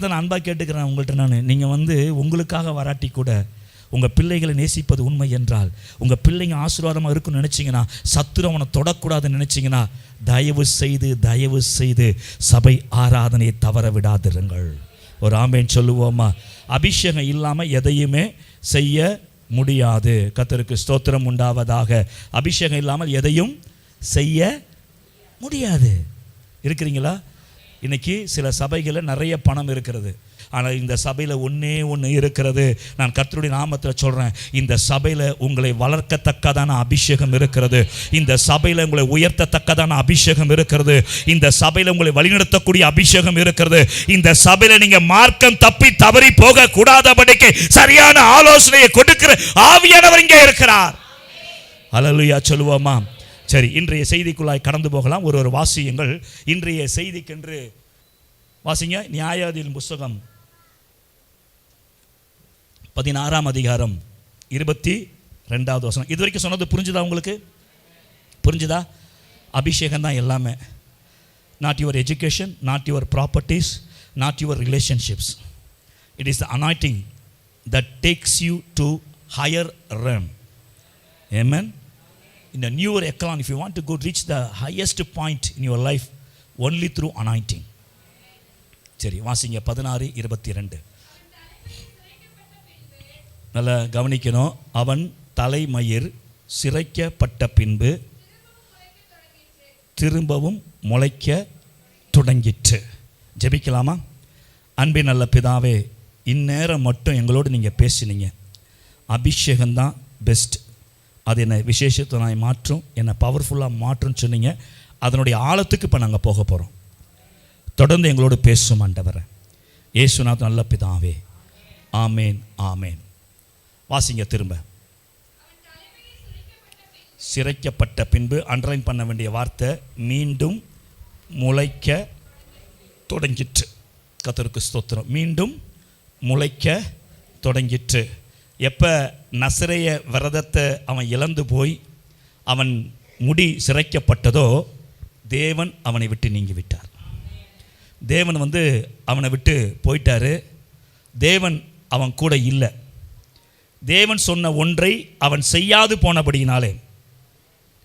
தான் நான் அன்பாக கேட்டுக்கிறேன் உங்கள்கிட்ட. நீங்கள் உங்களுக்காக வராட்டி கூட உங்கள் பிள்ளைகளை நேசிப்பது உண்மை என்றால், உங்கள் பிள்ளைங்க ஆசீர்வாதமாக இருக்குன்னு நினச்சிங்கன்னா, சத்துரு அவனை தொடக்கூடாதுன்னு நினச்சிங்கன்னா, தயவு செய்து சபை ஆராதனையை தவற விடாதிருங்கள். ஒரு ஆமேன் சொல்லுவோமா? அபிஷேகம் இல்லாமல் எதையுமே செய்ய முடியாது. கர்த்தருக்கு ஸ்தோத்திரம் உண்டாவதாக. அபிஷேகம் இல்லாமல் எதையும் செய்ய முடியாது. இருக்கிறீங்களா? இன்னைக்கு சில சபைகளில் நிறைய பணம் இருக்கிறது, ஆனால் இந்த சபையில் ஒன்று இருக்கிறது. நான் கர்த்தருடைய நாமத்தில் சொல்கிறேன், இந்த சபையில் உங்களை வளர்க்கத்தக்கதான அபிஷேகம் இருக்கிறது. இந்த சபையில் உங்களை உயர்த்தத்தக்கதான அபிஷேகம் இருக்கிறது. இந்த சபையில் உங்களை வழிநடத்தக்கூடிய அபிஷேகம் இருக்கிறது. இந்த சபையில் நீங்கள் மார்க்கம் தப்பி தவறி போக கூடாதபடிக்கு சரியான ஆலோசனையை கொடுக்கிற ஆவியானவர் இங்கே இருக்கிறார். ஹல்லேலூயா சொல்லுவோமா? சரி, இன்றைய செய்திக்குள்ளாய் கடந்து போகலாம். ஒரு வாசியுங்கள். இன்றைய செய்திக்கென்று வாசிங்க. நியாயாதிபதிகளின் புஸ்தகம் 16ஆம் அதிகாரம் 22வது வசனம். இது வரைக்கும் சொன்னது புரிஞ்சுதா? உங்களுக்கு புரிஞ்சுதா? அபிஷேகம் தான் எல்லாமே. Not your education, not your properties, not your relationships. It is the anointing that takes you to higher realm. Amen. In a newer echelon, if you want to go reach the highest point in your life, only through anointing. சரி, வாசிங்க 16:22. நல்லா கவனிக்கணும். அவன் தலைமயிர் சிரைக்கப்பட்ட பின்பு திரும்பவும் முளைக்க தொடங்கிற்று. ஜெபிக்கலாமா? அன்பின் நல்ல பிதாவே, இந்நேரம் மட்டும் எங்களோடு நீங்கள் பேசினீங்க. அபிஷேகம்தான் பெஸ்ட், அது என்னை விசேஷத்தை மாற்றும், என்னை பவர்ஃபுல்லாக மாற்றும்னு சொன்னீங்க. அதனுடைய ஆழத்துக்கு இப்போ நாங்கள் போக போகிறோம். தொடர்ந்து எங்களோடு பேசும் ஆண்டவரே. இயேசுநாதர் நல்ல பிதாவே, ஆமேன் ஆமேன். வாசிங்க திரும்ப. சிரைக்கப்பட்ட பின்பு அண்டர்லைன் பண்ண வேண்டிய வார்த்தை மீண்டும் முளைக்க தொடங்கிற்று. கர்த்தருக்கு ஸ்தோத்திரம். மீண்டும் முளைக்க தொடங்கிற்று. எப்போ நசரேய விரதத்தை அவன் இழந்து போய் அவன் முடி சிரைக்கப்பட்டதோ, தேவன் அவனை விட்டு நீங்கி விட்டார். தேவன் அவனை விட்டு போயிட்டாரு. தேவன் அவன் கூட இல்லை. தேவன் சொன்ன ஒன்றை அவன் செய்யாது போனபடியினாலே,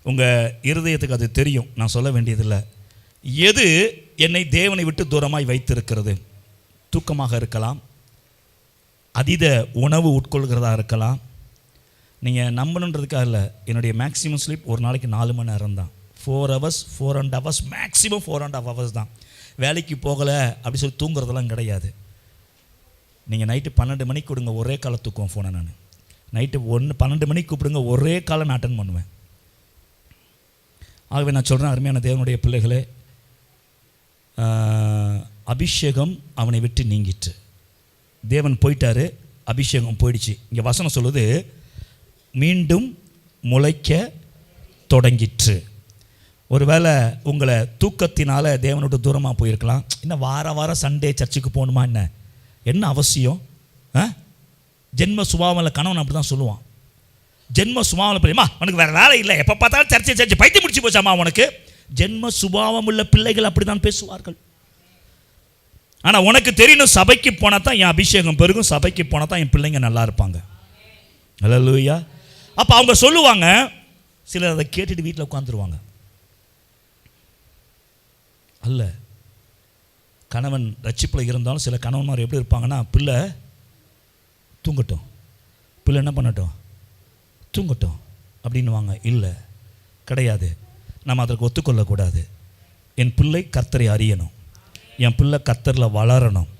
உங்கள் இருதயத்துக்கு அது தெரியும், நான் சொல்ல வேண்டியதில்லை. எது என்னை தேவனை விட்டு தூரமாய் வைத்திருக்கிறது? தூக்கமாக இருக்கலாம், அதீத உணவு உட்கொள்கிறதா இருக்கலாம். நீங்கள் நம்பணுன்றதுக்காக இல்லை, என்னுடைய மேக்ஸிமம் ஸ்லீப் ஒரு நாளைக்கு 4 மணி நேரம் தான். 4 hours 4.5 hours மேக்ஸிமம் 4.5 hours தான். வேலைக்கு போகலை அப்படி சொல்லி தூங்குறதெல்லாம் கிடையாது. நீங்கள் நைட்டு 12 மணிக்கு கொடுங்க, ஒரே காலை தூக்குவோம் ஃபோனை. நான் நைட்டு 12 மணிக்கு கூப்பிடுங்க, ஒரே காலை நான் அட்டன் பண்ணுவேன். ஆகவே நான் சொல்கிறேன், அருமையான தேவனுடைய பிள்ளைகளே, அபிஷேகம் அவனை விட்டு நீங்கிட்டு. தேவன் போயிட்டாரு, அபிஷேகம் போயிடுச்சு. இங்கே வசனம் சொல்லுது, மீண்டும் முளைக்க தொடங்கிற்று. ஒருவேளை உங்களை தூக்கத்தினால தேவனோட தூரமாக போயிருக்கலாம். இன்னும் வாரம் சண்டே சர்ச்சுக்கு போகணுமா? என்ன அவசியம்? ஜென்ம சுபாவமில் கணவன் அப்படி தான் சொல்லுவான். ஜென்ம சுபாவம் பிள்ளைமா, உனக்கு வேறு வேலை இல்லை, எப்போ பார்த்தாலும் சர்ச்சை பைத்தியம் முடிச்சு போச்சாமா உனக்கு. ஜென்ம சுபாவம் உள்ள பிள்ளைகள் அப்படி தான் பேசுவார்கள். ஆனால் உனக்கு தெரியணும், சபைக்கு போனால் தான் என் அபிஷேகம் பெருகும், சபைக்கு போனால் தான் என் பிள்ளைங்க நல்லா இருப்பாங்க. ஹல்லேலூயா. அப்போ அவங்க சொல்லுவாங்க, சிலர் அதை கேட்டுட்டு வீட்டில் உட்காந்துருவாங்க. அல்ல, கணவன் ரட்சிப்பில் இருந்தாலும் சில கணவன்மார் எப்படி இருப்பாங்கன்னா, பிள்ளை தூங்கட்டும், பிள்ளை என்ன பண்ணட்டும், தூங்கட்டும் அப்படின்னுவாங்க. இல்லை, கிடையாது. நம்ம அதற்கு ஒத்துக்கொள்ளக்கூடாது. என் பிள்ளை கர்த்தரை அறியணும், என் பிள்ளை கர்த்தரில் வளரணும்.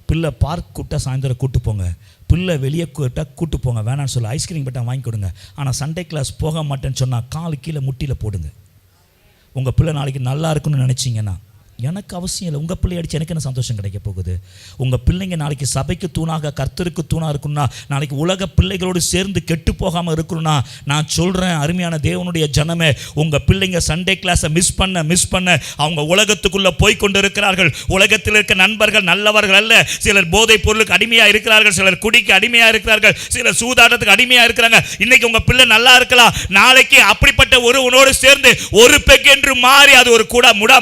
பிள்ளை பார்க் கூப்பிட்டா சாயந்தரம் கூட்டு போங்க, பிள்ளை வெளியே கூட்டு போங்க. வேணான்னு சொல்ல ஐஸ்கிரீம் பட்டா வாங்கி கொடுங்க. ஆனால் சண்டே கிளாஸ் போக மாட்டேன்னு சொன்னால் காலு கீழே முட்டியில் போடுங்க. உங்கள் பிள்ளை நாளைக்கு நல்லா இருக்குன்னு நினச்சிங்கன்னா, எனக்கு அவசியம் இல்லை, உங்கள் பிள்ளை அடித்து எனக்கு என்ன சந்தோஷம் கிடைக்க போகுது? உங்கள் பிள்ளைங்க நாளைக்கு சபைக்கு தூணாக கர்த்தருக்கு தூணாக இருக்கணும்னா, நாளைக்கு உலக பிள்ளைகளோடு சேர்ந்து கெட்டு போகாமல் இருக்கணும்னா, நான் சொல்கிறேன் அருமையான தேவனுடைய ஜனமே, உங்கள் பிள்ளைங்க சண்டே கிளாஸை மிஸ் பண்ண அவங்க உலகத்துக்குள்ளே போய் கொண்டு இருக்கிறார்கள். உலகத்தில் இருக்க நண்பர்கள் நல்லவர்கள் அல்ல. சிலர் போதைப் பொருளுக்கு அடிமையாக இருக்கிறார்கள், சிலர் குடிக்கு அடிமையாக இருக்கிறார்கள், சிலர் சூதாட்டத்துக்கு அடிமையாக இருக்கிறாங்க. இன்னைக்கு உங்கள் பிள்ளை நல்லா இருக்கலாம், நாளைக்கு அப்படிப்பட்ட ஒருவனோடு சேர்ந்து ஒரு பெக் என்று மாறி அது ஒரு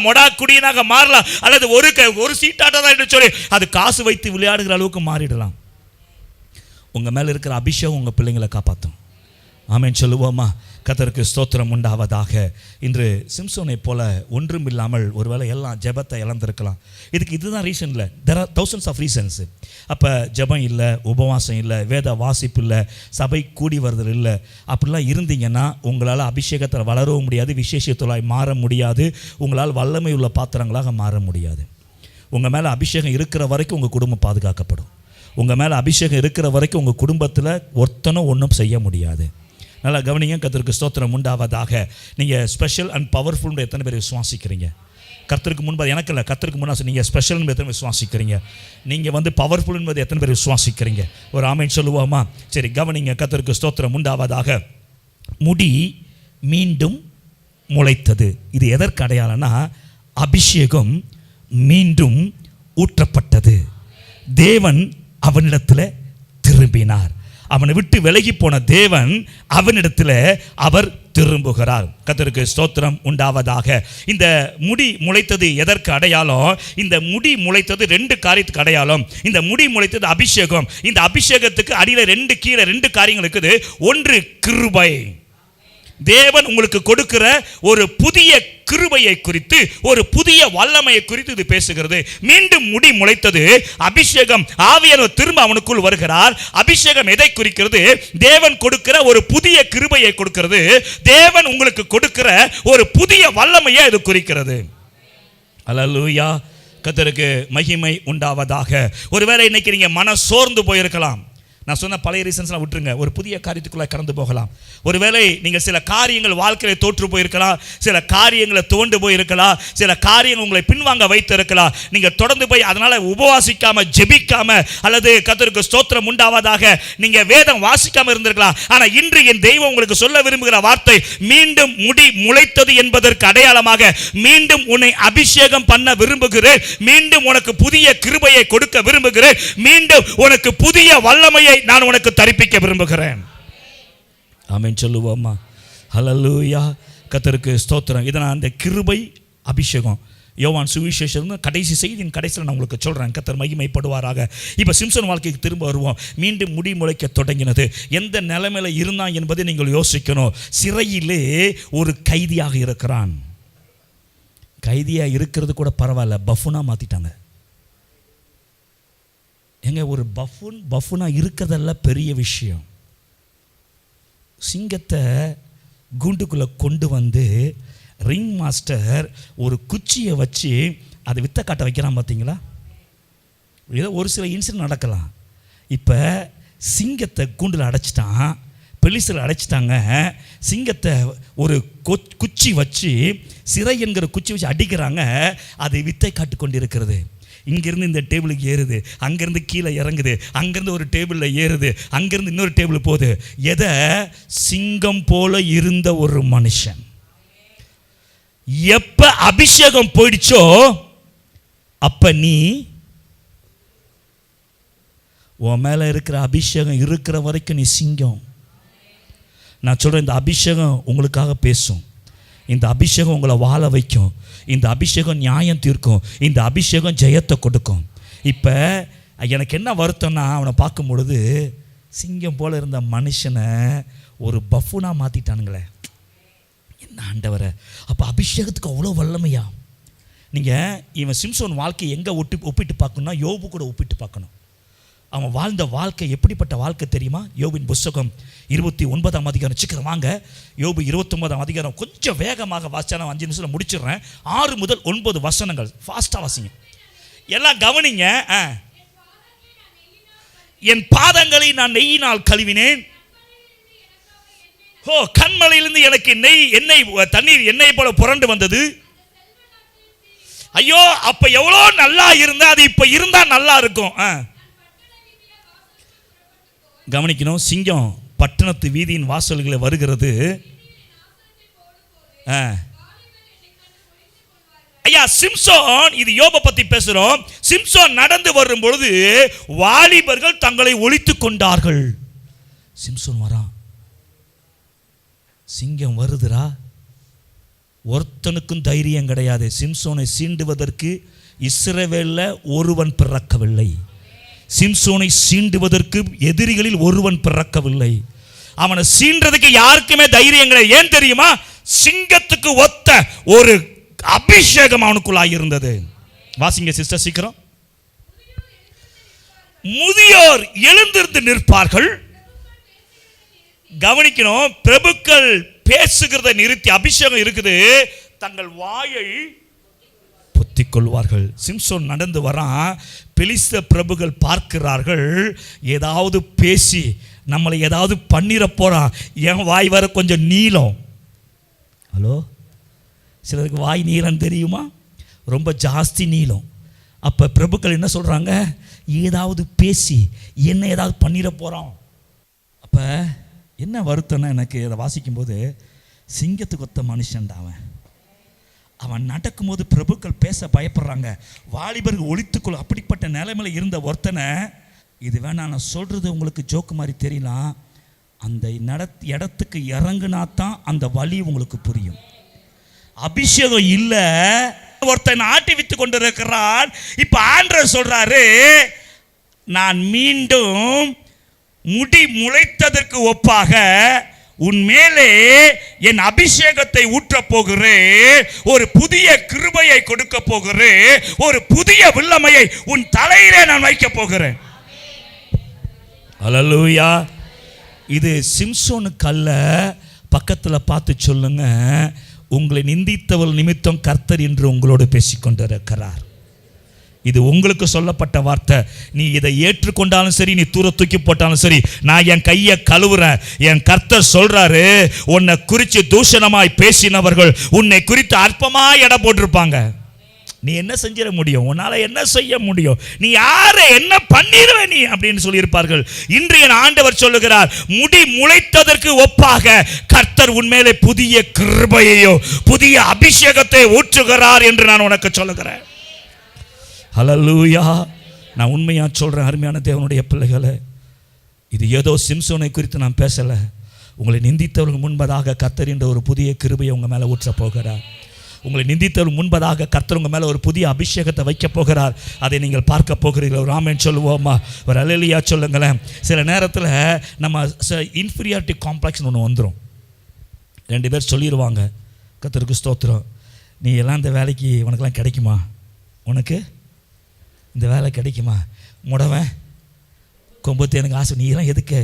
மொடா குடியினாக சிங்கமாக மாறலாம், அல்லது ஒரு சீட்டாட்டம் தான் என்று சொல்லி அது காசு வைத்து விளையாடுகிற அளவுக்கு மாறிடலாம். உங்கள் மேலே இருக்கிற அபிஷேகம் உங்கள் பிள்ளைங்களை காப்பாற்றும். ஆமென் சொல்லுவோமா? கர்த்தருக்கு ஸ்தோத்திரம் உண்டாவதாக. இன்று சிம்சோனை போல ஒன்றும் இல்லாமல் ஒருவேளை எல்லாம் ஜெபத்தை இழந்திருக்கலாம். இதுதான் ரீசன் இல்லை, there are thousands of reasons. அப்போ ஜெபம் இல்லை, உபவாசம் இல்லை, வேத வாசிப்பு இல்லை, சபை கூடி வருதல் இல்லை, அப்படிலாம் இருந்தீங்கன்னா உங்களால் அபிஷேகத்தில் வளரவும் முடியாது, விசேஷத்தொழிலாய் மாற முடியாது, உங்களால் வல்லமை உள்ள பாத்திரங்களாக மாற முடியாது. உங்கள் மேலே அபிஷேகம் இருக்கிற வரைக்கும் உங்கள் குடும்பம் பாதுகாக்கப்படும். உங்கள் மேலே அபிஷேகம் இருக்கிற வரைக்கும் உங்கள் குடும்பத்தில் ஒருத்தனும் ஒன்றும் செய்ய முடியாது. நல்லா கவனிங்க. கர்த்தருக்கு ஸ்தோத்திரம் உண்டாவதாக. நீங்கள் ஸ்பெஷல் அண்ட் பவர்ஃபுல்னு எத்தனை பேர் விசுவாசிக்கிறீங்க? கர்த்தருக்கு முன்பு எனக்கு இல்லை, கர்த்தருக்கு முன்னாடி நீங்கள் ஸ்பெஷல் எத்தனை பேர் விசுவாசிக்கிறீங்க? நீங்கள் பவர்ஃபுல் என்பது எத்தனை பேர் விசுவாசிக்கிறீங்க? ஒரு ஆமென் சொல்லுவோமா? சரி, கவனிங்க. கர்த்தருக்கு ஸ்தோத்திரம் உண்டாவதாக. முடி மீண்டும் முளைத்தது. இது எதற்கு அடையாளம்னா, அபிஷேகம் மீண்டும் ஊற்றப்பட்டது. தேவன் அவனிடத்தில் திரும்பினார். அவனை விட்டு விலகி போன தேவன் அவனிடத்தில் அவர் திரும்புகிறார். கர்த்தருக்கு ஸ்தோத்திரம் உண்டாவதாக. இந்த முடி முளைத்தது எதற்கு அடையாளம்? இந்த முடி முளைத்தது 2 காரியத்துக்கு அடையாளம். இந்த முடி முளைத்தது அபிஷேகம். இந்த அபிஷேகத்துக்கு அடியில் கீழே 2 காரியங்கள் இருக்குது. ஒன்று கிருபை. தேவன் உங்களுக்கு கொடுக்கிற ஒரு புதிய கிருபையை குறித்து, ஒரு புதிய வல்லமையை குறித்து இது பேசுகிறது. மீண்டும் முடி முளைத்தது அபிஷேகம். ஆவியானவர் திரும்ப அவனுக்குள் வருகிறார். அபிஷேகம் எதை குறிக்கிறது? தேவன் கொடுக்கிற ஒரு புதிய கிருபையை கொடுக்கிறது. தேவன் உங்களுக்கு கொடுக்கிற ஒரு புதிய வல்லமையை இது குறிக்கிறது. அல்லேலூயா. கர்த்தருக்கு மகிமை உண்டாவதாக. ஒருவேளை இன்னைக்கு நீங்க மன சோர்ந்து போயிருக்கலாம். நான் சொன்ன பழைய ரீசன்ஸ்லாம் விட்டுருங்க, ஒரு புதிய காரியத்துக்குள்ளே கடந்து போகலாம். ஒருவேளை நீங்கள் சில காரியங்கள் வாழ்க்கையில் தோற்று போயிருக்கலாம், சில காரியங்களை துவண்டு போயிருக்கலாம், சில காரியங்கள் உங்களை பின்வாங்க வைத்து இருக்கலாம். நீங்கள் தொடர்ந்து போய் அதனால் உபவாசிக்காமல், ஜெபிக்காம, அல்லது கர்த்தருக்கு ஸ்தோத்திரம் உண்டாவதாக நீங்கள் வேதம் வாசிக்காமல் இருந்திருக்கலாம். ஆனால் இன்று என் தெய்வம் உங்களுக்கு சொல்ல விரும்புகிற வார்த்தை, மீண்டும் முடி முளைத்தது என்பதற்கு அடையாளமாக மீண்டும் உன்னை அபிஷேகம் பண்ண விரும்புகிறேன், மீண்டும் உனக்கு புதிய கிருபையை கொடுக்க விரும்புகிறேன், மீண்டும் உனக்கு புதிய வல்லமையை நான் உனக்கு தரிப்பிக்க விரும்புகிறேன். ஆமென் சொல்லுவோமா? ஹல்லேலூயா. கர்த்தருக்கு ஸ்தோத்திரம். இதனால் அந்த கிருபை அபிஷேகம் யோவான் சுவிசேஷம் கடைசி செய்தியின் கடைசியில் நான் உங்களுக்கு சொல்கிறேன். கர்த்தர் மகிமைப்படுவாராக. இப்போ சிம்சன் வாழ்க்கைக்கு திரும்ப வருவோம். மீண்டும் முடி முளைக்க தொடங்கினது. எந்த நிலைமையில் இருந்தான் என்பதை நீங்கள் யோசிக்கணும். சிறையிலே ஒரு கைதியாக இருக்கிறான். கைதியாக இருக்கிறது கூட பரவாயில்ல, பஃபுனாக மாற்றிட்டாங்க. எங்க ஒரு பஃபுனா இருக்கிறதெல்லாம் பெரிய விஷயம். சிங்கத்தை கூண்டுக்குள்ளே கொண்டு வந்து ரிங் மாஸ்டர் ஒரு குச்சியை வச்சு அதை வித்த காட்ட வைக்கிறான். பார்த்தீங்களா? ஏதோ ஒரு சில இன்சிடென்ட் நடக்கலாம். இப்போ சிங்கத்தை கூண்டில் அடைச்சிட்டான், பெலிசில் அடைச்சிட்டாங்க. சிங்கத்தை ஒரு குச்சி வச்சு, சிறை என்கிற குச்சி வச்சு அடிக்கிறாங்க. அது வித்தை காட்டு கொண்டு இருக்கிறது. இங்கேருந்து இந்த டேபிளுக்கு ஏறுது, அங்கேருந்து கீழே இறங்குது, அங்கேருந்து ஒரு டேபிளில் ஏறுது, அங்கேருந்து இன்னொரு டேபிள் போகுது. எதை? சிங்கம் போல இருந்த ஒரு மனுஷன் எப்ப அபிஷேகம் போயிடுச்சோ அப்ப நீ உன் மேல இருக்கிற அபிஷேகம் இருக்கிற வரைக்கும் நீ சிங்கம். நான் சொல்றேன், இந்த அபிஷேகம் உங்களுக்காக பேசும். இந்த அபிஷேகம் உங்களை வாழ வைக்கும். இந்த அபிஷேகம் நியாயம் தீர்க்கும். இந்த அபிஷேகம் ஜெயத்தை கொடுக்கும். இப்போ எனக்கு என்ன வருத்தம்னா, அவனை பார்க்கும் பொழுது சிங்கம் போல இருந்த மனுஷனை ஒரு பஃபுனாக மாற்றிட்டானுங்களே. என்ன ஆண்டவரை! அப்போ அபிஷேகத்துக்கு அவ்வளோ வல்லமையா? நீங்கள் இவன் சிம்சோன் வாழ்க்கையை எங்கே ஒப்பிட்டு பார்க்கணும்னா, யோபு கூட ஒப்பிட்டு பார்க்கணும். அவன் வாழ்ந்த வாழ்க்கை எப்படிப்பட்ட வாழ்க்கை தெரியுமா? யோபின் புஸ்தகம் 29ஆம் அதிகாரம். சீக்கிரம் வாங்க. யோபு 29ஆம் அதிகாரம். கொஞ்சம் வேகமாக வாசிச்சா நான் 5 நிமிஷத்தில் முடிச்சிடுறேன். 6 முதல் 9 வசனங்கள் ஃபாஸ்ட்டாக வாசிங்க. எல்லாம் கவனிங்க. என் பாதங்களை நான் நெய்யினால் கழுவினேன். கண்மலையிலிருந்து எனக்கு எண்ணெய் தண்ணீர் எண்ணெய் போல புரண்டு வந்தது. ஐயோ, அப்ப எவ்வளோ நல்லா இருந்தா அது இப்ப இருந்தா நல்லா இருக்கும். கவனிக்கணும். சிங்கம் பட்டணத்து வீதியின் வாசல்களை வருகிறது. ஐயா, சிம்சோன், இது யோபை பத்தி பேசுறோம். சிம்சோன் நடந்து வரும் பொழுது வாலிபர்கள் தங்களை ஒளித்துக் கொண்டார்கள். சிம்சோன் வரான், சிங்கம் வருதுரா. ஒருத்தனுக்கும் தைரியம் கிடையாது. சிம்சோனை சீண்டுவதற்கு இஸ்ரவேலில் ஒருவன் பிறக்கவில்லை. சிம்சோனை சீண்டுவதற்கு எதிரிகளில் ஒருவன் பிறக்கவில்லை. அவனை சீன்றதுக்கு யாருக்குமே தைரியம் கிடையாது. ஏன் தெரியுமா? சிங்கத்துக்கு ஒத்த ஒரு அபிஷேகம் அவனுக்குள்ளாய் இருந்தது. வாசிங்க சிஸ்டர் சீக்கிரம். முதியோர் எழுந்திருந்து நிற்பார்கள். கவனிக்கணும், பிரபுக்கள் பேசுகிறத நிறுத்தி, அபிஷேகம் இருக்குது, தங்கள் வாயை பொத்திக் கொள்வார்கள். சிம்சோன் நடந்து வரான். பெலிஸ்த பிரபுகள் பார்க்கிறார்கள், ஏதாவது பேசி நம்மளை ஏதாவது பண்ணிட போறான். என் வாய் வர கொஞ்சம் நீளம். ஹலோ, சிலருக்கு வாய் நீளம் தெரியுமா? ரொம்ப ஜாஸ்தி நீளம். அப்போ பிரபுக்கள் என்ன சொல்கிறாங்க? ஏதாவது பேசி என்ன ஏதாவது பண்ணிட போகிறான். அப்போ என்ன வருத்தம்னா, எனக்கு அதை வாசிக்கும்போது சிங்கத்துக்கு ஒத்த மனுஷன்டா அவன் நடக்கும்போது பிரபுக்கள் பேச பயப்படுறாங்க. வாலிபர்கள் ஒழித்துக்கொள்ள அப்படிப்பட்ட நிலைமையில் இருந்த ஒருத்தனை, இது வேணா நான் சொல்கிறது உங்களுக்கு ஜோக்கு மாதிரி தெரியலாம், அந்த இடத்துக்கு இறங்குனா தான் அந்த வலி உங்களுக்கு புரியும். அபிஷேகம் இல்லை, ஒருத்தன் ஆட்டி வித்து கொண்டு இருக்கிறான். இப்போ ஆண்டவர் சொல்றாரு, நான் மீண்டும் முடி முளைத்ததற்கு ஒப்பாக உன் மேலே என் அபிஷேகத்தை ஊற்ற போகிறேன், ஒரு புதிய கிருபையை கொடுக்க போகிறேன், ஒரு புதிய வல்லமையை உன் தலையிலே நான் வைக்க போகிறேன். அல்லேலூயா. இது சிம்சோனுக்கு அல்ல. பக்கத்தில் பார்த்து சொல்லுங்க, உங்களை நிந்தித்தவள் நிமித்தம் கர்த்தர் என்று உங்களோடு பேசிக்கொண்டிருக்கிறார். இது உங்களுக்கு சொல்லப்பட்ட வார்த்தை. நீ இதை ஏற்றுக்கொண்டாலும் சரி, நீ தூர தூக்கி போட்டாலும் சரி, நான் என் கையை கழுவுறேன். என் கர்த்தர் சொல்றாரு, உன்னை குறித்து தூஷணமாய் பேசினவர்கள் உன்னை குறித்து அற்பமாய் எடை போட்டிருப்பாங்க. நீ என்ன செஞ்சிட முடியும்? உன்னால என்ன செய்ய முடியும்? நீ யாரை என்ன பண்ணிடுவ நீ அப்படின்னு சொல்லியிருப்பார்கள். இன்று என் ஆண்டவர் சொல்லுகிறார், முடி முளைத்ததற்கு ஒப்பாக கர்த்தர் உன்மேலே புதிய கிருபையையோ புதிய அபிஷேகத்தை ஊற்றுகிறார் என்று நான் உனக்கு சொல்லுகிறேன். ஹல்லேலூயா. நான் உண்மையாக சொல்கிறேன், அருமையான தேவனுடைய பிள்ளைகளை, இது ஏதோ சிம்சோனை குறித்து நான் பேசலை. உங்களை நிந்தித்தவர்கள் முன்பதாக கர்த்தர் என்ற ஒரு புதிய கிருபையை உங்கள் மேலே ஊற்ற போகிறார். உங்களை நிந்தித்தவர்கள் முன்பதாக கர்த்தர் உங்கள் மேலே ஒரு புதிய அபிஷேகத்தை வைக்க போகிறார். அதை நீங்கள் பார்க்க போகிறீர்கள். ஒரு ஆமென் சொல்லுவோமா? ஒரு அல்லேலூயா சொல்லுங்களேன். சில நேரத்தில் நம்ம இன்ஃபீரியாரிட்டி காம்ப்ளெக்ஸ்னு ஒன்று வந்துடும். 2 பேர் சொல்லிடுவாங்க, கர்த்தருக்கு ஸ்தோத்திரம், நீ எல்லாம் இந்த வேலைக்கு உனக்கெல்லாம் கிடைக்குமா? உனக்கு இந்த வேலை கிடைக்குமா? முடவன் கொம்பத்து எனக்கு ஆசை, நீ எல்லாம் எதுக்கு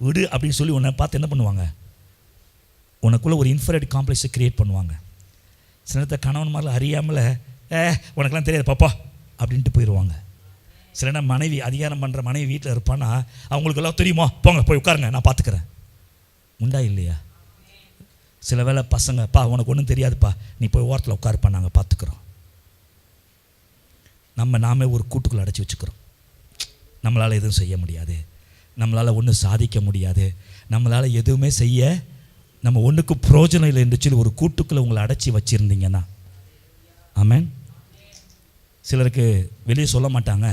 விடு அப்படின்னு சொல்லி உன்னை பார்த்து என்ன பண்ணுவாங்க? உனக்குள்ளே ஒரு இன்ஃபீரியாரிட்டி காம்ப்ளெக்ஸை க்ரியேட் பண்ணுவாங்க. சில நேரத்தை கணவன் மாதிரிலாம் அறியாமல் உனக்கெல்லாம் தெரியாது பாப்பா அப்படின்ட்டு போயிடுவாங்க. சில நேரம் மனைவி, அதிகாரம் பண்ணுற மனைவி வீட்டில் இருப்பான்னா, அவங்களுக்கு எல்லாம் தெரியுமா, போங்க போய் உட்காருங்க நான் பார்த்துக்கிறேன். உண்டா இல்லையா? சில வேளை பசங்க, பா உனக்கு ஒன்றும் தெரியாதுப்பா, நீ போய் ஓரத்தில் உட்காருப்பா, நாங்கள் பார்த்துக்குறோம். நாமே ஒரு கூட்டுக்குள்ளே அடைச்சி வச்சுக்கிறோம். நம்மளால் எதுவும் செய்ய முடியாது, நம்மளால் ஒன்றும் சாதிக்க முடியாது, நம்மளால் எதுவுமே செய்ய, நம்ம ஒன்றுக்கு பிரயோஜனம் இல்லை என்று சொல்லி ஒரு கூட்டுக்குள்ளே உங்களை அடைச்சி வச்சுருந்தீங்கன்னா, ஆமென். சிலருக்கு வெளியே சொல்ல மாட்டாங்க,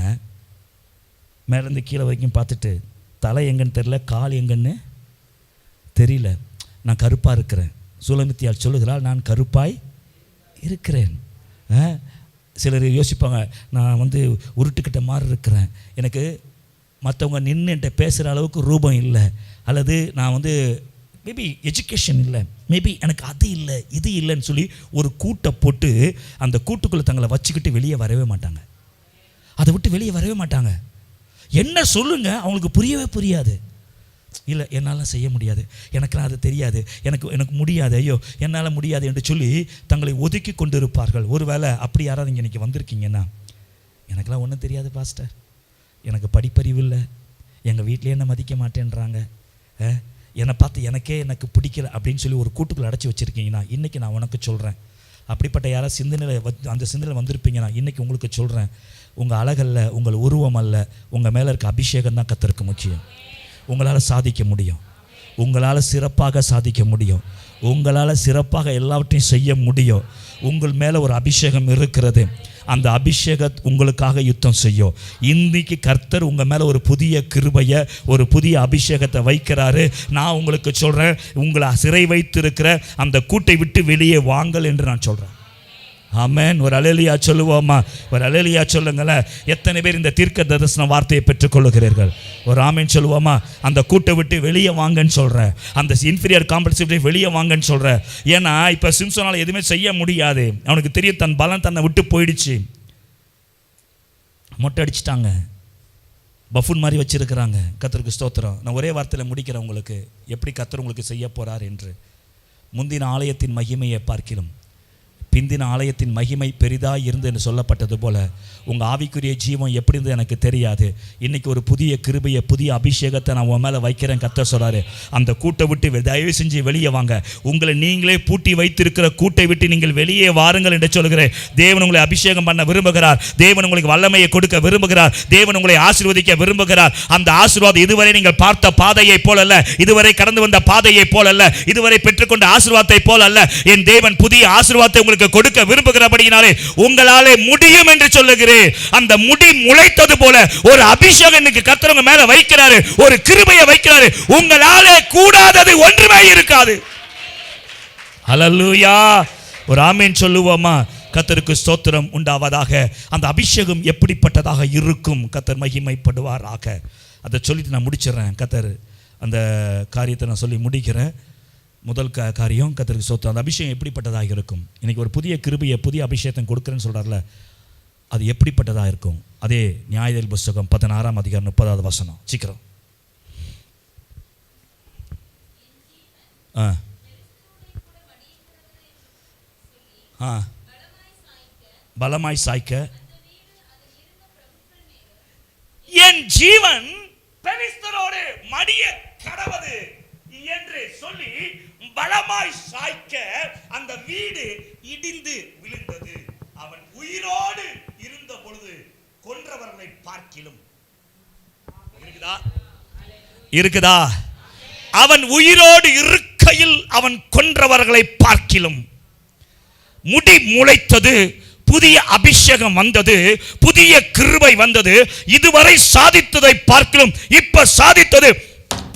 மேலேருந்து கீழே வரைக்கும் பார்த்துட்டு தலை எங்கன்னு தெரியல, கால் எங்கன்னு தெரியல, நான் கருப்பாக இருக்கிறேன். சுலமித்தியால் சொல்லுகிறாள், நான் கருப்பாய் இருக்கிறேன். சிலர் யோசிப்பாங்க, நான் உருட்டுக்கிட்ட மாதிரி இருக்கிறேன், எனக்கு மற்றவங்க நின்று என்கிட்ட பேசுகிற அளவுக்கு ரூபம் இல்லை, அல்லது நான் மேபி எஜுகேஷன் இல்லை, மேபி எனக்கு அது இல்லை இது இல்லைன்னு சொல்லி ஒரு கூட்டை போட்டு அந்த கூட்டுக்குள்ளே தங்களை வச்சுக்கிட்டு வெளியே வரவே மாட்டாங்க. அதை விட்டு வெளியே வரவே மாட்டாங்க. என்ன சொல்லுங்க, அவங்களுக்கு புரியவே புரியாது. இல்லை என்னால் செய்ய முடியாது, எனக்குலாம் அது தெரியாது, எனக்கு முடியாது, ஐயோ என்னால் முடியாது என்று சொல்லி தங்களை ஒதுக்கி கொண்டு இருப்பார்கள். ஒருவேளை அப்படி யாராவது இங்கே இன்றைக்கி வந்திருக்கீங்கன்னா, எனக்கெல்லாம் ஒன்றும் தெரியாது பாஸ்டர், எனக்கு படிப்பறிவு இல்லை, எங்கள் வீட்டிலே என்ன மதிக்க மாட்டேன்றாங்க, என்னை பார்த்து எனக்கு பிடிக்கல அப்படின்னு சொல்லி ஒரு கூட்டுக்குள்ளே அடைச்சி வச்சுருக்கீங்கன்னா, இன்றைக்கி நான் உனக்கு சொல்கிறேன், அப்படிப்பட்ட யாராவது சிந்தனையில் அந்த சிந்தனையில் வந்திருப்பீங்கன்னா, இன்றைக்கி உங்களுக்கு சொல்கிறேன், உங்கள் அழகல்ல, உங்கள் உருவம் அல்ல, உங்கள் மேலே இருக்க அபிஷேகம் தான் கர்த்தருக்கு முக்கியம். உங்களால் சாதிக்க முடியும். உங்களால் சிறப்பாக சாதிக்க முடியும். உங்களால் சிறப்பாக எல்லாவற்றையும் செய்ய முடியும். உங்கள் மேலே ஒரு அபிஷேகம் இருக்கிறது. அந்த அபிஷேகம் உங்களுக்காக யுத்தம் செய்யும். இன்றைக்கு கர்த்தர் உங்கள் மேலே ஒரு புதிய கிருபையை, ஒரு புதிய அபிஷேகத்தை வைக்கிறாரு. நான் உங்களுக்கு சொல்கிறேன், உங்களை சிறை வைத்திருக்கிற அந்த கூட்டை விட்டு வெளியே வாங்கள் என்று நான் சொல்கிறேன். ஆமென். ஒரு அல்லேலூயா சொல்லுவோமா? ஒரு அல்லேலூயா சொல்லுங்களேன். எத்தனை பேர் இந்த தீர்க்க தரிசன வார்த்தையை பெற்றுக்கொள்ளுகிறீர்கள்? ஒரு ஆமென் சொல்லுவோமா? அந்த கூட்டை விட்டு வெளியே வாங்கன்னு சொல்கிறேன். அந்த இன்ஃபீரியர் காம்ப்ளெக்ஸ் விட்டு வெளியே வாங்கன்னு சொல்கிறேன். ஏன்னா இப்போ சிம்சோனால் எதுவுமே செய்ய முடியாது. அவனுக்கு தெரியும் தன் பலன் தன்னை விட்டு போயிடுச்சு. மொட்டை அடிச்சிட்டாங்க, பஃபூன் மாதிரி வச்சிருக்கிறாங்க. கர்த்தருக்கு ஸ்தோத்திரம். நான் ஒரே வார்த்தையில் முடிக்கிறேன் உங்களுக்கு, எப்படி கர்த்தர் உங்களுக்கு செய்ய போகிறார் என்று. முந்தின ஆலயத்தின் மகிமையை பார்க்கிறோம், பிந்தின ஆலயத்தின் மகிமை பெரிதாக இருந்து என்று சொல்லப்பட்டது போல உங்கள் ஆவிக்குரிய ஜீவம் எப்படி இருந்து எனக்கு தெரியாது. இன்றைக்கி ஒரு புதிய கிருபையை, புதிய அபிஷேகத்தை நான் உன் மேலே வைக்கிறேன். கர்த்தர் சொல்கிறாரு, அந்த கூட்டை விட்டு தயவு செஞ்சு வெளியே வாங்க. உங்களை நீங்களே பூட்டி வைத்திருக்கிற கூட்டை விட்டு நீங்கள் வெளியே வாருங்கள் என்று சொல்கிறேன். தேவன் உங்களை அபிஷேகம் பண்ண விரும்புகிறார். தேவன் உங்களுக்கு வல்லமையை கொடுக்க விரும்புகிறார். தேவன் உங்களை ஆசீர்வதிக்க விரும்புகிறார். அந்த ஆசீர்வாதம் இதுவரை நீங்கள் பார்த்த பாதையை போல அல்ல, இதுவரை கடந்து வந்த பாதையை போல அல்ல, இதுவரை பெற்றுக்கொண்ட ஆசீர்வாதத்தை போல அல்ல. என் தேவன் புதிய ஆசீர்வாதத்தை உங்களுக்கு கொடுக்க விரும்புகிறபடியினாலே உங்களாலே முடியும் என்று சொல்லுகிறேன். அந்த முடி முளைத்தது போல ஒரு அபிஷேகம் இன்னைக்கு கர்த்தர் உங்க மேல வைக்கிறாரு, ஒரு கிருபையை வைக்கிறாரு. உங்களாலே கூடாதது ஒன்றுமே இருக்காது. ஹல்லேலூயா. ஒரு ஆமென் சொல்லுவோமா? கர்த்தருக்கு ஸ்தோத்திரம் உண்டாவதாக. அந்த அபிஷேகம் எப்படிப்பட்டதாக இருக்கும்? கர்த்தர் மகிமைப்படுவாராக. அதை சொல்லிட்டு நான் முடிச்சிடறேன். கர்த்தர் அந்த காரியத்தை நான் சொல்லி முடிக்கிறேன். முதல் காரியம், கர்த்தருக்கு ஸ்தோத்திரம். அந்த அபிஷேகம் எப்படிப்பட்டதாக இருக்கும்? இன்றைக்கி ஒரு புதிய கிருபையை, புதிய அபிஷேகத்தை கொடுக்குறேன்னு சொல்கிறார்ல, அது எப்படிப்பட்டதாக இருக்கும்? அதே நியாயத்தீர்ப்பு புஸ்தகம் 16ஆம் அதிகாரம் 30வது வசனம். சீக்கிரம். பலமாய் சாய்க்க என் ஜீவன் பெலிஸ்தரோடு மடிய கடவது என்று சொல்லி பலமாய் சாய்க்க அந்த வீடு இடிந்து விழுந்தது. அவன் உயிரோடு இருந்த பொழுது கொன்றவர்களை பார்க்கிலும். இருக்குதா? அவன் உயிரோடு இருக்கையில் அவன் கொன்றவர்களை பார்க்கிலும். முடி முளைத்தது, புதிய அபிஷேகம் வந்தது, புதிய கிருபை வந்தது. இதுவரை சாதித்ததை பார்க்கிலும் இப்ப சாதித்தது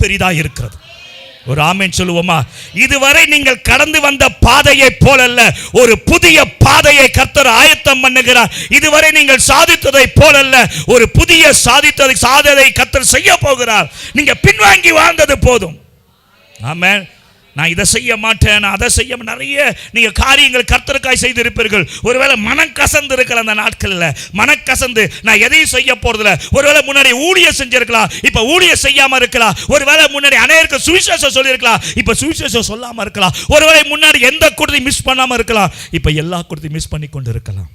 பெரிதா இருக்கிறது. ஒரு ஆமென் சொல்லுவோமா? இதுவரை நீங்கள் கடந்து வந்த பாதையை போலல்ல, ஒரு புதிய பாதையை கர்த்தர் ஆயத்தம் பண்ணுகிறார். இதுவரை நீங்கள் சாதித்ததை போலல்ல, ஒரு புதிய சாதனை கர்த்தர் செய்ய போகிறார். நீங்க பின்வாங்கி வாழ்ந்தது போதும். ஆமென். நான் இதை செய்ய மாட்டேன், நான் அதை செய்ய, நிறைய நீங்கள் காரியங்கள் கர்த்தருக்காய் செய்திருப்பீர்கள். ஒருவேளை மனக்கசந்து இருக்கலாம். அந்த நாட்களில் மனக்கசந்து நான் எதையும் செய்ய போறதில்ல. ஒருவேளை முன்னாடி ஊழியம் செஞ்சிருக்கலாம், இப்போ ஊழியம் செய்யாமல் இருக்கலாம். ஒருவேளை முன்னாடி அநேகருக்கு சுவிசேஷம் சொல்லியிருக்கலாம், இப்போ சுவிசேஷம் சொல்லாமல் இருக்கலாம். ஒருவேளை முன்னாடி எந்த கூட்டத்தையும் மிஸ் பண்ணாமல் இருக்கலாம், இப்போ எல்லா கூட்டத்தையும் மிஸ் பண்ணி கொண்டு இருக்கலாம்.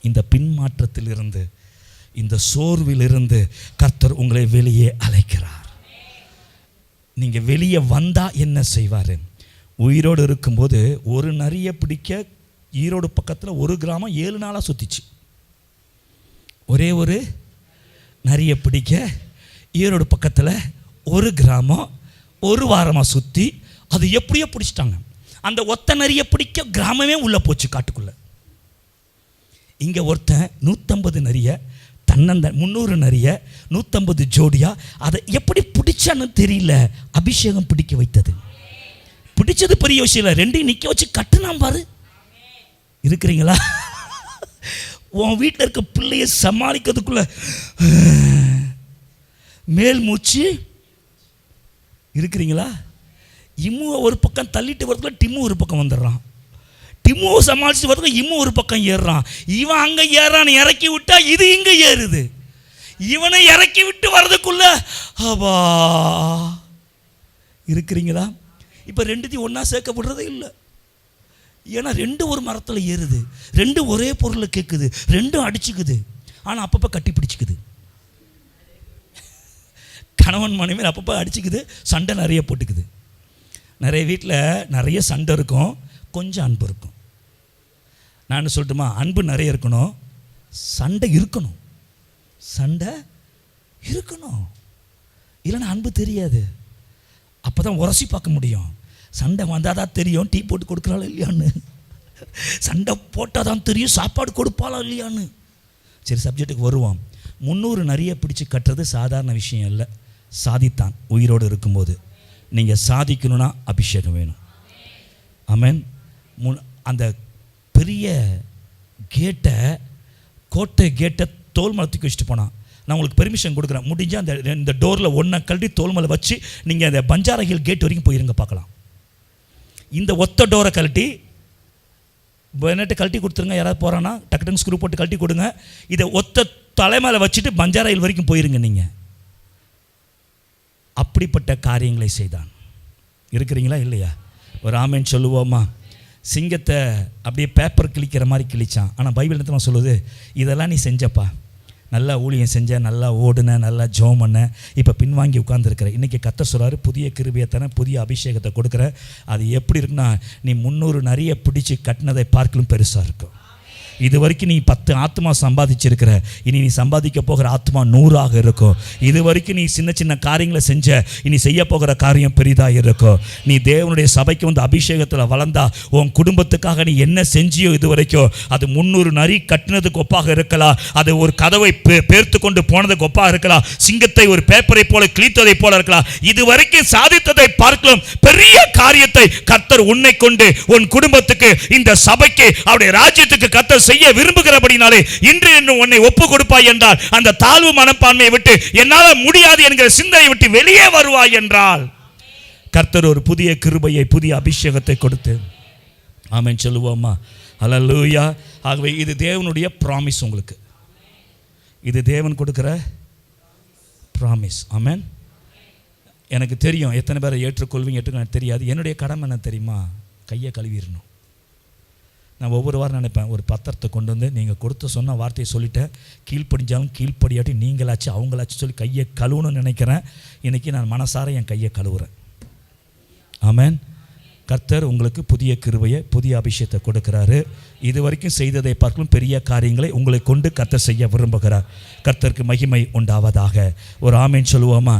இந்த பின்மாற்றத்தில் இருந்து, இந்த சோர்விலிருந்து கர்த்தர் உங்களை வெளியே அழைக்கிறார். நீங்கள் வெளியே வந்தால் என்ன செய்வார்? உயிரோடு இருக்கும்போது ஒரு நரியை பிடிக்க ஈரோடு பக்கத்தில் ஒரு கிராமம் 7 நாளாக சுற்றிச்சு. ஒரே ஒரு நரியை பிடிக்க ஈரோடு பக்கத்தில் ஒரு கிராமம் ஒரு வாரமாக சுற்றி அது எப்படியோ பிடிச்சிட்டாங்க. அந்த ஒத்த நரியை பிடிக்க கிராமமே உள்ளே போச்சு காட்டுக்குள்ளே. இங்கே ஒருத்தன் 150 நரியை, தன்னந்த 300 நரிய 150 ஜோடியா அதை எப்படி பிடிச்சான்னு தெரியல. அபிஷேகம் பிடிக்க வைத்தது. பிடிச்சது பெரிய விஷயம் இல்லை, ரெண்டையும் நிற்க வச்சு கட்டுனாம் பாரு. இருக்கிறீங்களா? உன் வீட்டில் இருக்க பிள்ளைய சமாளிக்கிறதுக்குள்ள மேல் மூச்சு. இருக்கிறீங்களா? இம்முவை ஒரு பக்கம் தள்ளிட்டு வரதுக்குள்ள டிம்மு ஒரு பக்கம் வந்துடுறான். டிம்முவை சமாளிச்சு வரதுக்கு இம்மு ஒரு பக்கம் ஏறுறான். இவன் அங்கே ஏறான், இறக்கி விட்டா இது இங்கே ஏறுது. இவனை இறக்கி விட்டு வர்றதுக்குள்ள அப்பா. இருக்கிறீங்களா? இப்போ ரெண்டுத்தையும் ஒன்றா சேர்க்கப்படுறதே இல்லை. ஏன்னா ரெண்டு ஒரு மரத்தில் ஏறுது, ரெண்டு ஒரே பொருளை கேட்குது, ரெண்டும் அடிச்சுக்குது. ஆனால் அப்பப்போ கட்டி பிடிச்சிக்குது. கணவன் மனைவி அப்பப்போ அடிச்சுக்குது, சண்டை நிறைய போட்டுக்குது. நிறைய வீட்டில் நிறைய சண்டை இருக்கும், கொஞ்சம் அன்பு இருக்கும். நான் சொல்லட்டுமா? அன்பு நிறைய இருக்கணும், சண்டை இருக்கணும். சண்டை இருக்கணும், இல்லைன்னா அன்பு தெரியாது. அப்போ தான் உரசி பார்க்க முடியும். சண்டை வந்தால் தான் தெரியும் டீ போட்டு கொடுக்குறாளா இல்லையான்னு, சண்டை போட்டால் தான் தெரியும் சாப்பாடு கொடுப்பாளா இல்லையான்னு. சரி, சப்ஜெக்ட்டுக்கு வருவோம். 300 நரியை பிடிச்சி கட்டுறது சாதாரண விஷயம் இல்லை. சாதித்தான் உயிரோடு இருக்கும்போது. நீங்கள் சாதிக்கணும்னா அபிஷேகம் வேணும். ஆமென். அந்த பெரிய கேட்டை, கோட்டை கேட்டை தோல் மேலே தூக்கி வச்சுட்டு போனான். நான் உங்களுக்கு பெர்மிஷன் கொடுக்குறேன், முடிஞ்சால் அந்த இந்த டோரில் ஒன்றை கழட்டி தோல் மேலே வச்சு நீங்கள் அந்த பஞ்சார ஹில் கேட் வரைக்கும் போயிருங்க பார்க்கலாம். இந்த ஒத்த டோரை கழட்டி நெட்டை கழட்டி கொடுத்துருங்க. யாராவது போகிறான்னா டக்குன்னு ஸ்க்ரூ போட்டு கழட்டி கொடுங்க. இதை ஒத்த தலைமையில் வச்சுட்டு பஞ்சார ஹில் வரைக்கும் போயிருங்க. நீங்கள் அப்படிப்பட்ட காரியங்களை செய்தான். இருக்கிறீங்களா இல்லையா? ஒரு ஆமேன் சொல்லுவோமா? சிங்கத்தை அப்படியே பேப்பர் கிழிக்கிற மாதிரி கிழிச்சான். ஆனால் பைபிள் என்ன சொல்லுது? இதெல்லாம் நீ செஞ்சப்பா, நல்லா ஊழியம் செஞ்ச, நல்லா ஓடுன, நல்லா ஜெபம் பண்ண, இப்போ பின்வாங்கி உட்கார்ந்துருக்கிற. இன்றைக்கி கர்த்தர் சொல்கிறாரு, புதிய கிருபையை தரேன், புதிய அபிஷேகத்தை கொடுக்குற. அது எப்படி இருக்குன்னா, நீ 300 நரியை பிடிச்சி கட்டினதை பார்க்கலும் பெருசாக இருக்கும். இது வரைக்கும் நீ 10 ஆத்மா சம்பாதிச்சிருக்கிற, இனி நீ சம்பாதிக்க போகிற ஆத்மா 100ஆக இருக்கும். இது வரைக்கும் நீ சின்ன சின்ன காரியங்களை செஞ்ச, இனி செய்ய போகிற காரியம் பெரிதாக இருக்கும். நீ தேவனுடைய சபைக்கு வந்து அபிஷேகத்தில் வளர்ந்தா, உன் குடும்பத்துக்காக நீ என்ன செஞ்சியோ இது வரைக்கும், அது 300 நரி கட்டினதுக்கு ஒப்பாக இருக்கலாம். அது ஒரு கதவை பேர்த்து கொண்டு போனதுக்கு ஒப்பாக இருக்கலாம். சிங்கத்தை ஒரு பேப்பரை போல கிழித்ததை போல இருக்கலாம். இது வரைக்கும் சாதித்ததை பார்க்கலாம் பெரிய காரியத்தை கர்த்தர் உன்னை கொண்டு உன் குடும்பத்துக்கு, இந்த சபைக்கு, அவருடைய ராஜ்யத்துக்கு கர்த்தர் செய்ய விரும்புகிறபடினாலே இன்று உன்னை ஒப்பு கொடுப்பாய் என்றால், அந்த தாழ்வு மனப்பான்மையை விட்டு என்னால் முடியாது என்கிற சிந்தனை விட்டு வெளியே வருவாய் என்றால், கர்த்தர் ஒரு புதிய கிருபையை, புதிய அபிஷேகத்தை கொடுத்து, ஆமென் சொல்லுவோமா? ஹல்லேலூயா. ஆகவே இது தேவனுடைய ப்ராமிஸ். உங்களுக்கு இது தேவன் கொடுக்கிற ப்ராமிஸ். ஆமென். எனக்கு தெரியும் எத்தனை பேரை ஏற்றுக்கொள்வீங்க, எனக்கு தெரியாது. என்னுடைய கடமை என்ன தெரியுமா? கையை கழுவிடணும். நான் ஒவ்வொரு வாரம் நினைப்பேன், ஒரு பத்திரத்தை கொண்டு வந்து நீங்கள் கொடுத்து சொன்ன வார்த்தையை சொல்லிட்டேன், கீழ்ப்படிஞ்சாலும் கீழ்ப்படியாட்டி நீங்களாச்சு அவங்களாச்சும் சொல்லி கையை கழுவணும்னு நினைக்கிறேன். இன்றைக்கி நான் மனசார என் கையை கழுவுறேன். ஆமென். கர்த்தர் உங்களுக்கு புதிய கிருபையை, புதிய அபிஷேகத்தை கொடுக்கிறாரு. இது வரைக்கும் செய்ததை பார்க்கலும் பெரிய காரியங்களை உங்களை கொண்டு கர்த்தர் செய்ய விரும்புகிறார். கர்த்தருக்கு மகிமை உண்டாவதாக. ஒரு ஆமென் சொல்லுவோமா?